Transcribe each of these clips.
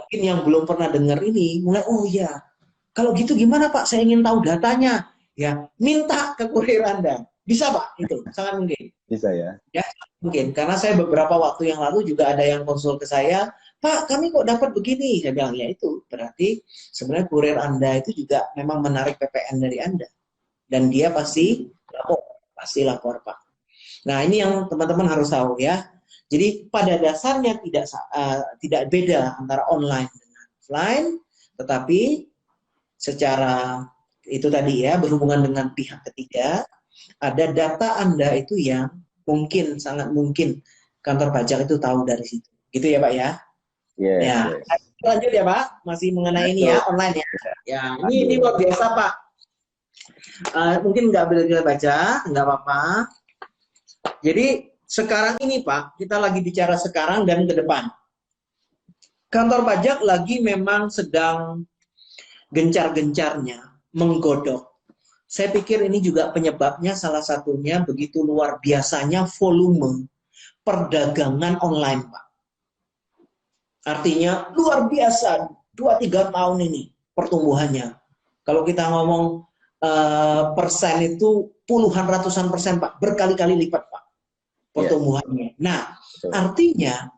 Mungkin yang belum pernah dengar ini mulai, oh ya, kalau gitu gimana Pak? Saya ingin tahu datanya. Ya, minta ke kurir Anda. Bisa Pak? Itu sangat mungkin. Bisa ya. Ya, mungkin. Karena saya beberapa waktu yang lalu juga ada yang konsul ke saya, Pak, kami kok dapat begini? Saya bilang, ya itu berarti sebenarnya kurir Anda itu juga memang menarik PPN dari Anda. Dan dia pasti lapor Pak. Nah, ini yang teman-teman harus tahu ya. Jadi pada dasarnya tidak beda antara online dengan offline, tetapi secara itu tadi ya berhubungan dengan pihak ketiga, ada data Anda itu yang mungkin sangat mungkin kantor pajak itu tahu dari situ. Gitu ya Pak ya? Yes, Ya. yes. Lanjut ya Pak, masih mengenai ini ya online ya. Ya, ini luar biasa Pak. Mungkin nggak boleh kita baca, nggak apa-apa. Jadi sekarang ini Pak, kita lagi bicara sekarang dan ke depan. Kantor pajak lagi memang sedang gencar-gencarnya menggodok. Saya pikir ini juga penyebabnya salah satunya begitu luar biasanya volume perdagangan online Pak. Artinya luar biasa 2-3 tahun ini pertumbuhannya. Kalau kita ngomong persen itu puluhan ratusan persen Pak, berkali-kali lipat Pak pertumbuhannya. Nah, artinya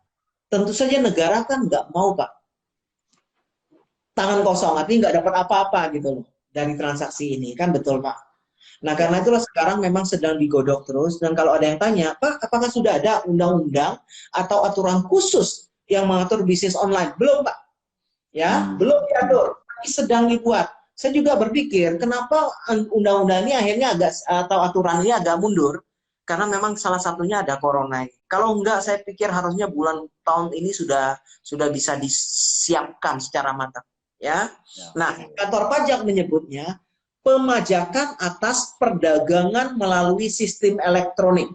tentu saja negara kan nggak mau Pak tangan kosong, artinya nggak dapat apa-apa gitu loh dari transaksi ini, kan betul Pak. Nah, karena itulah sekarang memang sedang digodok terus, dan kalau ada yang tanya, Pak, apakah sudah ada undang-undang atau aturan khusus yang mengatur bisnis online? Belum Pak, ya, belum diatur, tapi sedang dibuat. Saya juga berpikir, kenapa undang-undang ini akhirnya atau aturan ini agak mundur? Karena memang salah satunya ada corona. Kalau enggak, saya pikir harusnya tahun ini sudah bisa disiapkan secara matang. Ya. Nah, kantor pajak menyebutnya pemajakan atas perdagangan melalui sistem elektronik.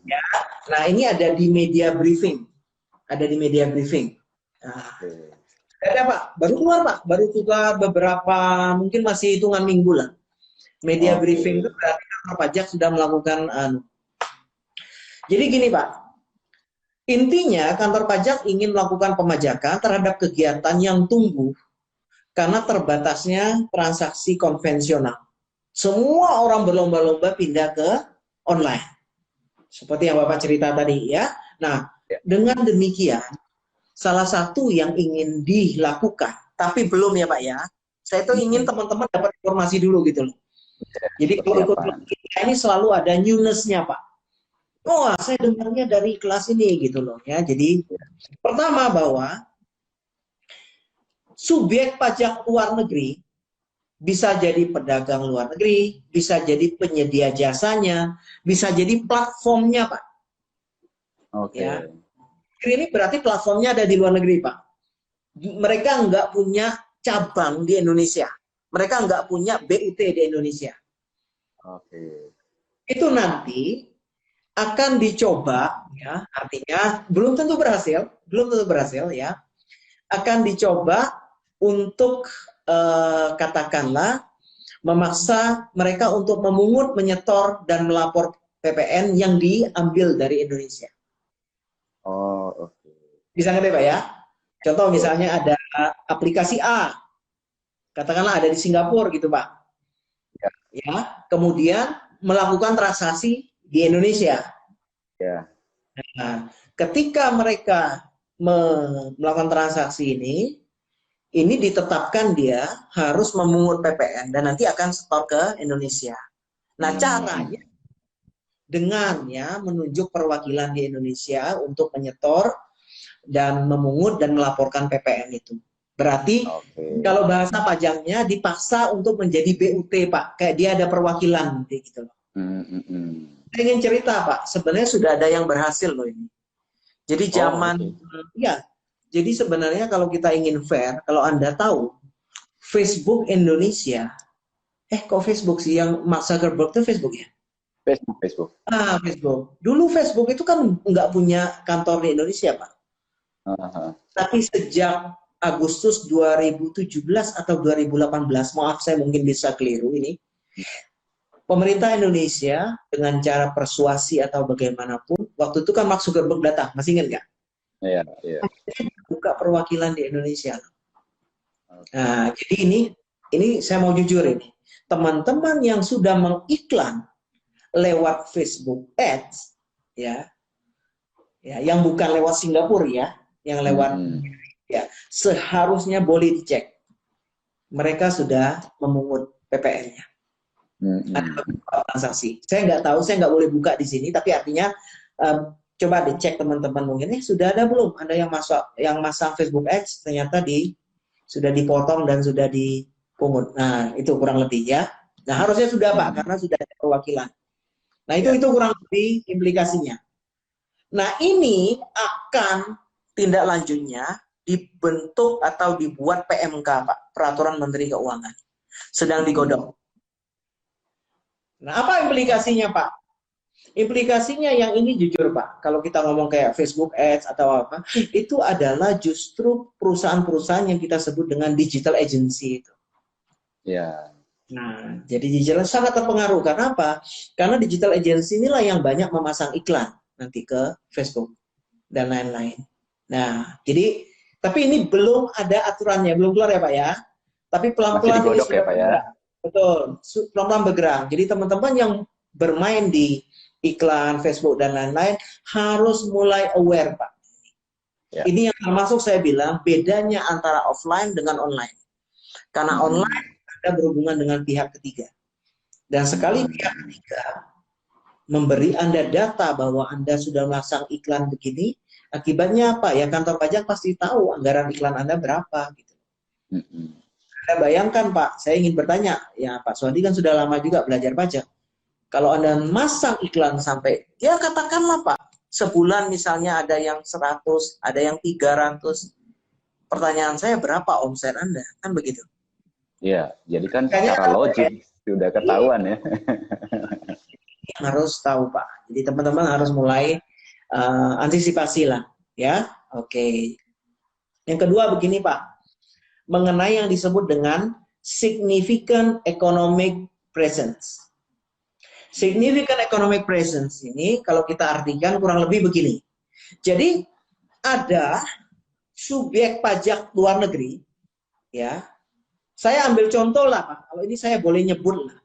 Ya. Nah, ini ada di media briefing. Ada di media briefing. Nah, ada Pak, baru keluar Pak, baru keluar beberapa, mungkin masih hitungan minggu lah. Media briefing itu berarti kantor pajak sudah melakukan Jadi gini Pak, intinya kantor pajak ingin melakukan pemajakan terhadap kegiatan yang tumbuh karena terbatasnya transaksi konvensional. Semua orang berlomba-lomba pindah ke online. Seperti yang Bapak cerita tadi ya. Nah, dengan demikian, salah satu yang ingin dilakukan, tapi belum ya Pak ya, saya tuh ingin teman-teman dapat informasi dulu gitu loh. Jadi kalau ikut kita ini selalu ada newness-nya Pak. Oh, saya dengarnya dari kelas ini gitu loh ya. Jadi pertama bahwa subjek pajak luar negeri bisa jadi pedagang luar negeri, bisa jadi penyedia jasanya, bisa jadi platformnya Pak. Oke. Ya. Ini berarti platformnya ada di luar negeri Pak. Mereka nggak punya cabang di Indonesia. Mereka nggak punya BUT di Indonesia. Oke. Itu nanti akan dicoba, ya, artinya belum tentu berhasil, ya, akan dicoba untuk katakanlah memaksa mereka untuk memungut, menyetor dan melapor PPN yang diambil dari Indonesia. Oh, oke. Bisa ngerti Pak ya? Contoh misalnya ada aplikasi A, katakanlah ada di Singapura gitu Pak. Ya, kemudian melakukan transaksi di Indonesia. Ya. Nah, ketika mereka melakukan transaksi ini ditetapkan dia harus memungut PPN dan nanti akan setor ke Indonesia. Nah, caranya dengan ya menunjuk perwakilan di Indonesia untuk menyetor dan memungut dan melaporkan PPN itu. Berarti kalau bahasa pajaknya dipaksa untuk menjadi BUT Pak, kayak dia ada perwakilan gitu loh. Saya ingin cerita Pak, sebenarnya sudah ada yang berhasil loh ini. Jadi ya, jadi sebenarnya kalau kita ingin fair, kalau Anda tahu Facebook Indonesia, kok Facebook sih yang Mark Zuckerberg itu Facebook ya? Facebook. Facebook. Dulu Facebook itu kan nggak punya kantor di Indonesia Pak. Tapi sejak Agustus 2017 atau 2018, maaf saya mungkin bisa keliru ini, pemerintah Indonesia dengan cara persuasi atau bagaimanapun, waktu itu kan Mark Zuckerberg datang, masih ingat nggak? Iya, iya. Buka perwakilan di Indonesia. Nah, jadi ini saya mau jujur ini, teman-teman yang sudah mengiklan lewat Facebook Ads, ya, yang bukan lewat Singapura ya, yang lewat ya, seharusnya boleh dicek. Mereka sudah memungut PPN-nya. Ada beberapa transaksi. Saya nggak tahu, saya nggak boleh buka di sini, tapi artinya coba dicek teman-teman mungkin sudah ada belum? Ada yang masang Facebook Ads ternyata sudah dipotong dan sudah dipungut. Nah, itu kurang lebih ya. Nah, harusnya sudah Pak, karena sudah ada perwakilan. Nah, itu kurang lebih implikasinya. Nah, ini akan tindak lanjutnya dibentuk atau dibuat PMK, Pak, Peraturan Menteri Keuangan. Sedang digodok. Nah, apa implikasinya, Pak? Implikasinya yang ini jujur, Pak, kalau kita ngomong kayak Facebook Ads atau apa, itu adalah justru perusahaan-perusahaan yang kita sebut dengan digital agency itu. Ya. Nah, jadi digital sangat terpengaruh. Karena apa? Karena digital agency inilah yang banyak memasang iklan nanti ke Facebook dan lain-lain. Nah, jadi tapi ini belum ada aturannya, belum keluar ya Pak ya. Tapi pelan-pelan ini sudah ya, Pak, ya? Betul, pelan-pelan bergerak. Jadi teman-teman yang bermain di iklan Facebook dan lain-lain harus mulai aware Pak. Ya. Ini yang termasuk saya bilang bedanya antara offline dengan online. Karena online ada berhubungan dengan pihak ketiga. Dan sekali pihak ketiga memberi Anda data bahwa Anda sudah memasang iklan begini, akibatnya apa? Ya kantor pajak pasti tahu anggaran iklan Anda berapa. Gitu. Anda bayangkan Pak, saya ingin bertanya, ya Pak Swadi kan sudah lama juga belajar pajak. Kalau Anda masang iklan sampai, ya katakanlah Pak, sebulan misalnya ada yang 100, ada yang 300. Pertanyaan saya, berapa omset Anda? Kan begitu. Iya, jadi kan secara logik sudah ketahuan ya. Harus tahu Pak. Jadi teman-teman harus mulai antisipasi lah, ya. Oke. Yang kedua begini Pak, mengenai yang disebut dengan significant economic presence. Significant economic presence ini kalau kita artikan kurang lebih begini. Jadi ada subjek pajak luar negeri, ya. Saya ambil contoh lah Pak. Kalau ini saya boleh nyebut lah.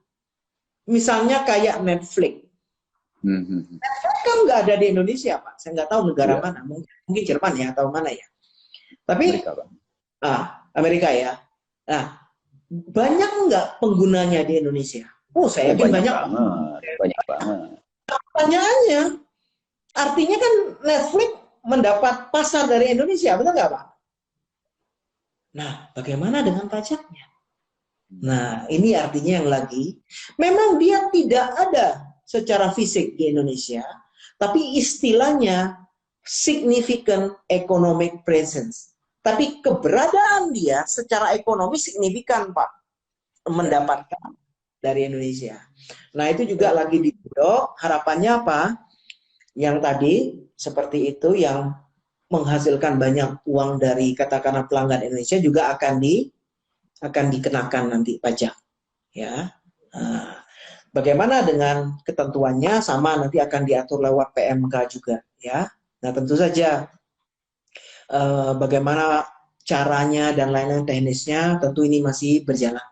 Misalnya kayak Netflix. Netflix kan nggak ada di Indonesia, Pak. Saya nggak tahu negara mana. Mungkin Jerman ya, atau mana ya. Tapi, Amerika ya. Nah, banyak nggak penggunanya di Indonesia? Oh, saya yakin banyak banget. Banyak banget. Pertanyaannya, artinya kan Netflix mendapat pasar dari Indonesia, betul nggak, Pak? Nah, bagaimana dengan pajaknya? Nah, ini artinya yang lagi, memang dia tidak ada secara fisik di Indonesia, tapi istilahnya significant economic presence. Tapi keberadaan dia secara ekonomi signifikan, Pak, mendapatkan dari Indonesia. Nah, itu juga lagi digodok, harapannya apa? Yang tadi, seperti itu, yang menghasilkan banyak uang dari katakanlah pelanggan Indonesia juga akan dikenakan nanti pajak, ya. Nah, bagaimana dengan ketentuannya sama nanti akan diatur lewat PMK juga, ya. Nah tentu saja bagaimana caranya dan lain-lain teknisnya tentu ini masih berjalan.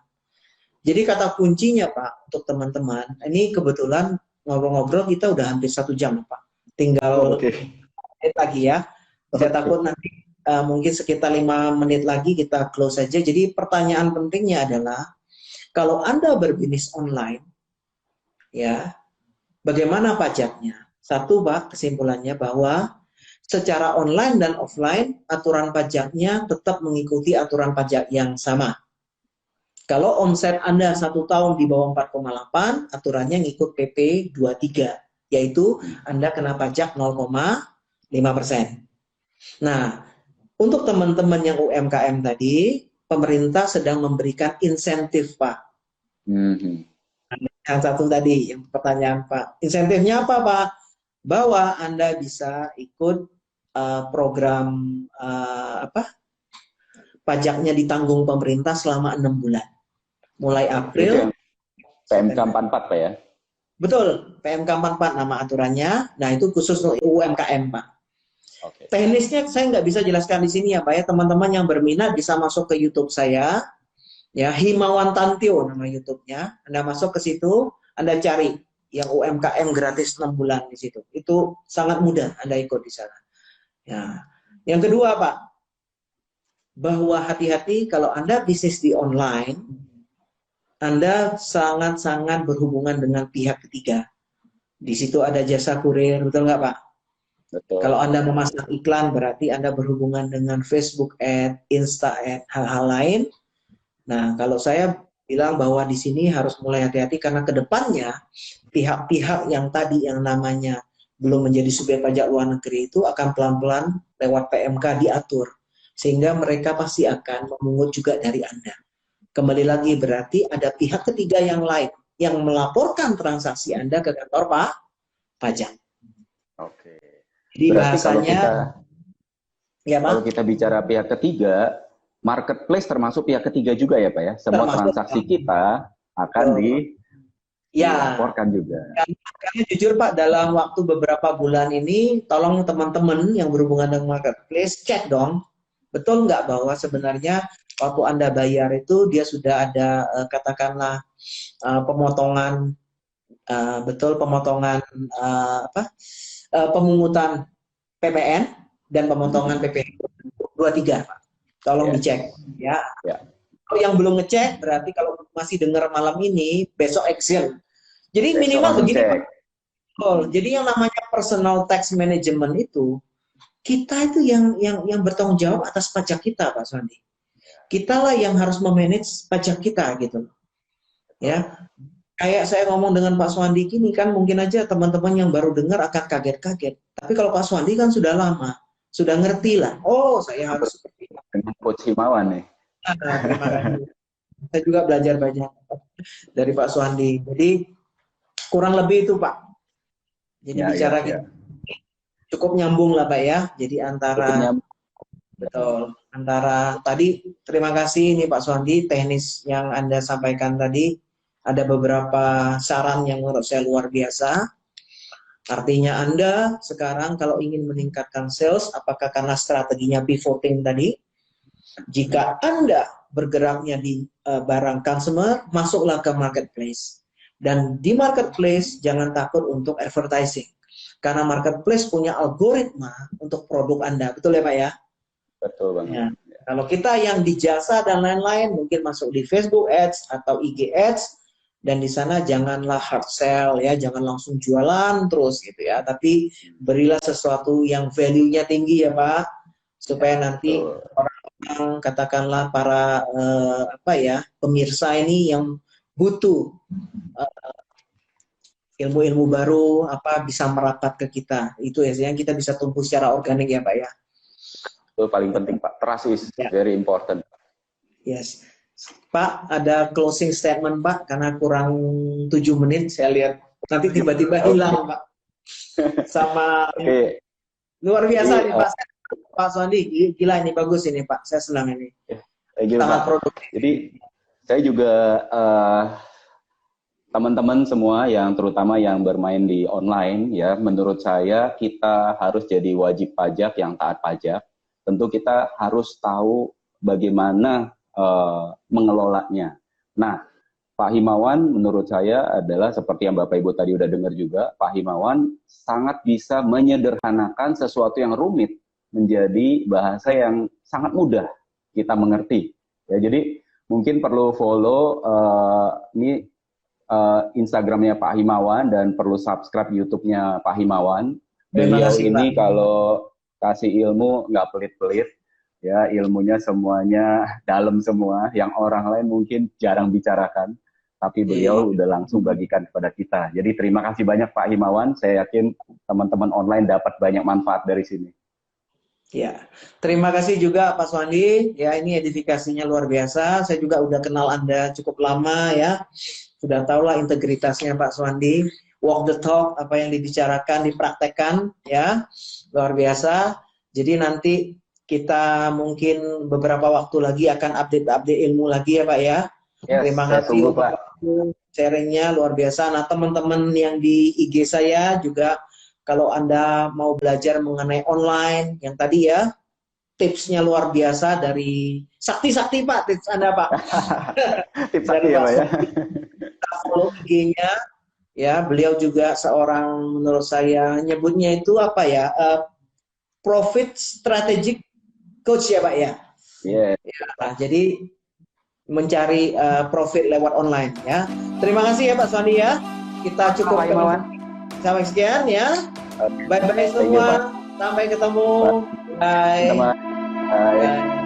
Jadi kata kuncinya Pak untuk teman-teman, ini kebetulan ngobrol-ngobrol kita udah hampir 1 jam Pak, tinggal lagi ya. Saya takut nanti mungkin sekitar 5 menit lagi kita close saja. Jadi pertanyaan pentingnya adalah kalau Anda berbisnis online, ya, bagaimana pajaknya? Satu, Pak, kesimpulannya bahwa secara online dan offline aturan pajaknya tetap mengikuti aturan pajak yang sama. Kalau omset Anda 1 tahun di bawah 4,8, aturannya ngikut PP 23, yaitu Anda kena pajak 0,5%. Nah, untuk teman-teman yang UMKM tadi, pemerintah sedang memberikan insentif, Pak. Yang satu tadi, yang pertanyaan Pak. Insentifnya apa, Pak? Bahwa Anda bisa ikut program pajaknya ditanggung pemerintah selama 6 bulan. Mulai Itu April. yang PMK 44 Pak ya? Betul, PMK 44 nama aturannya. Nah, itu khusus untuk UMKM, Pak. Oke. Teknisnya saya nggak bisa jelaskan di sini ya, Pak ya. Teman-teman yang berminat bisa masuk ke YouTube saya, ya, Himawan Tantio nama YouTube-nya. Anda masuk ke situ, Anda cari yang UMKM gratis 6 bulan di situ. Itu sangat mudah Anda ikut di sana. Ya. Yang kedua, Pak, bahwa hati-hati kalau Anda bisnis di online, Anda sangat-sangat berhubungan dengan pihak ketiga. Di situ ada jasa kurir, betul nggak, Pak? Betul. Kalau Anda memasang iklan, berarti Anda berhubungan dengan Facebook Ad, Insta Ad, hal-hal lain. Nah, kalau saya bilang bahwa di sini harus mulai hati-hati karena ke depannya pihak-pihak yang tadi yang namanya belum menjadi subjek pajak luar negeri itu akan pelan-pelan lewat PMK diatur. Sehingga mereka pasti akan memungut juga dari Anda. Kembali lagi berarti ada pihak ketiga yang lain yang melaporkan transaksi Anda ke kantor pajak. Oke. Jadi Berarti bahasanya, ya, kalau Pak, kita bicara pihak ketiga, marketplace termasuk pihak ketiga juga ya Pak ya? Semua termasuk, transaksi kita akan dilaporkan juga. Karena jujur Pak, dalam waktu beberapa bulan ini, tolong teman-teman yang berhubungan dengan marketplace cek dong, betul nggak bahwa sebenarnya waktu Anda bayar itu dia sudah ada katakanlah pemotongan, betul pemotongan pemungutan PPN dan pemotongan PPN 23, Pak. Tolong dicek ya. Kalau yang belum ngecek berarti kalau masih dengar malam ini besok action. Jadi minimal begini Pak. Jadi yang namanya personal tax management itu kita itu yang bertanggung jawab atas pajak kita, Pak Swandi. Kita lah yang harus memanage pajak kita gitu. Ya. Kayak saya ngomong dengan Pak Swandi gini kan mungkin aja teman-teman yang baru dengar akan kaget-kaget. Tapi kalau Pak Swandi kan sudah lama, sudah ngerti lah. Oh, saya harus seperti itu. Dengan Coach Himawan nih. Terima kasih. Saya juga belajar banyak dari Pak Swandi. Jadi kurang lebih itu Pak. Jadi bicara gitu. Cukup nyambung lah Pak ya. Jadi antara betul, antara tadi terima kasih nih Pak Swandi teknis yang Anda sampaikan tadi. Ada beberapa saran yang menurut saya luar biasa. Artinya Anda sekarang kalau ingin meningkatkan sales, apakah karena strateginya pivoting tadi? Jika Anda bergeraknya di barang consumer, masuklah ke marketplace. Dan di marketplace jangan takut untuk advertising. Karena marketplace punya algoritma untuk produk Anda. Betul ya Pak ya? Betul banget. Ya. Kalau kita yang di jasa dan lain-lain, mungkin masuk di Facebook Ads atau IG Ads. Dan di sana janganlah hard sell ya, jangan langsung jualan terus gitu ya. Tapi berilah sesuatu yang value-nya tinggi ya Pak. Supaya nanti orang katakanlah para pemirsa ini yang butuh ilmu-ilmu baru bisa merapat ke kita. Itu ya yang kita bisa tumbuh secara organik ya Pak ya. Itu paling penting Pak. Trust is very important. Yes. Pak, ada closing statement Pak karena kurang 7 menit saya lihat. Nanti tiba-tiba hilang Pak. Sama luar biasa nih Pak. Pak Swandi, gila ini bagus ini Pak. Saya senang ini. Sangat produktif. Jadi saya juga teman-teman semua yang terutama yang bermain di online ya, menurut saya kita harus jadi wajib pajak yang taat pajak. Tentu kita harus tahu bagaimana mengelolanya. Nah, Pak Himawan menurut saya adalah seperti yang Bapak Ibu tadi udah dengar juga, Pak Himawan sangat bisa menyederhanakan sesuatu yang rumit menjadi bahasa yang sangat mudah kita mengerti. Ya, jadi mungkin perlu follow Instagramnya Pak Himawan dan perlu subscribe YouTube-nya Pak Himawan. Beliau ini Pak, kalau kasih ilmu nggak pelit-pelit. Ya, ilmunya semuanya dalam semua, yang orang lain mungkin jarang bicarakan, tapi beliau udah langsung bagikan kepada kita. Jadi terima kasih banyak Pak Himawan, saya yakin teman-teman online dapat banyak manfaat dari sini. Ya, terima kasih juga Pak Swandi, ya ini edifikasinya luar biasa, saya juga udah kenal Anda cukup lama ya, sudah tahulah integritasnya Pak Swandi, walk the talk, apa yang dibicarakan, dipraktekkan, ya, luar biasa. Jadi nanti kita mungkin beberapa waktu lagi akan update ilmu lagi ya Pak ya. Yes, Terima saya kasih tunggu, untuk Pak. sharingnya luar biasa. Nah teman-teman yang di IG saya juga, kalau Anda mau belajar mengenai online yang tadi ya, tipsnya luar biasa dari Sakti Pak, tips Anda Pak. Tips Sakti ya Pak ya. Kita follow IG-nya ya. Beliau juga seorang, menurut saya nyebutnya itu apa ya, profit strategic coach ya Pak ya. Yeah. Nah, jadi mencari profit lewat online ya. Terima kasih ya Pak Sandi ya. Kita cukupkan sampai sekian ya. Bye-bye semua. Sampai ketemu. Bye. Bye.